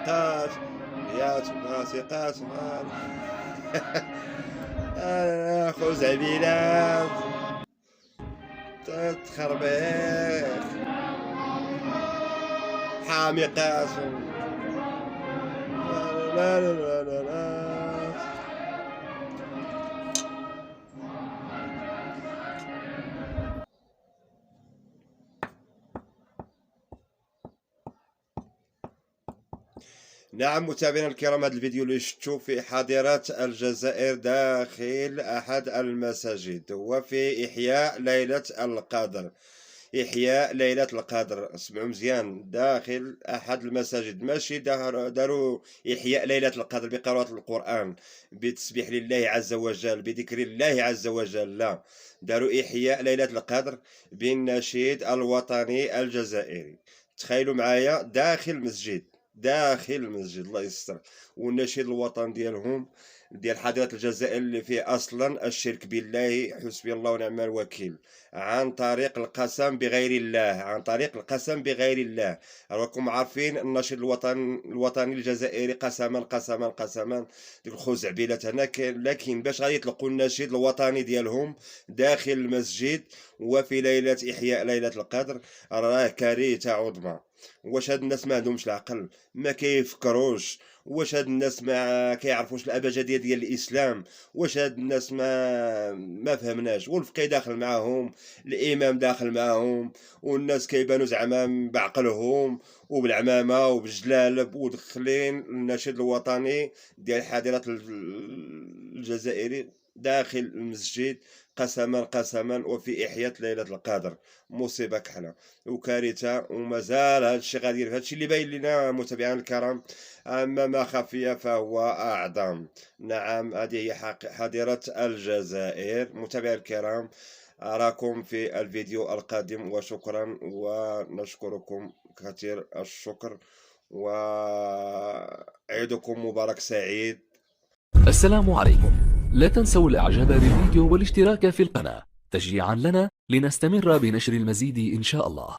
ثقات ما ثقات خزعبلات تخربيق حامقات لا لا لا لا لا. نعم متابعينا الكرام، هذا الفيديو اللي شفتوا في حظيرة الجزائر داخل أحد المساجد وفي إحياء ليلة القدر. إحياء ليلة القدر، اسمعوا مزيان، داخل أحد المساجد، ماشي داروا إحياء ليلة القدر بقراءة القرآن بتسبيح لله عز وجل بذكر الله عز وجل، لا، داروا إحياء ليلة القدر بالنشيد الوطني الجزائري. تخيلوا معايا داخل المسجد الله يستر، والنشيد الوطني ديالهم ديال حضرة الجزائر اللي فيه اصلا الشرك بالله، حسبي الله ونعم الوكيل، عن طريق القسم بغير الله. راكم عارفين النشيد الوطني الجزائري قسما ديك الخزعبلات هنا، لكن باش غادي يطلقوا النشيد الوطني ديالهم داخل المسجد وفي ليلة إحياء ليلة القدر، راه كارثة عظمى. واش هاد الناس ما عندهمش العقل؟ ما كيفكروش؟ واش هاد الناس ما كيعرفوش الابجديه ديال الاسلام؟ واش هاد الناس ما فهمناش؟ والفقيه داخل معاهم، الامام داخل معاهم، والناس كيبانوا زعما بعقلهم وبالعمامه وبالجلالب، ودخلين النشيد الوطني ديال حضره الجزائري داخل المسجد قسما وفي إحياء ليلة القدر. مصيبة كحلة وكارثة، ومازال هذا الشيء غادي هذا الشيء اللي باين لنا متابعينا الكرام، أما ما خفي فهو أعظم. نعم هذه هي حظيرة الجزائر. متابعينا الكرام، أراكم في الفيديو القادم، وشكرا ونشكركم كثير الشكر، وعيدكم مبارك سعيد. السلام عليكم. لا تنسوا الاعجاب بالفيديو والاشتراك في القناة تشجيعا لنا لنستمر بنشر المزيد إن شاء الله.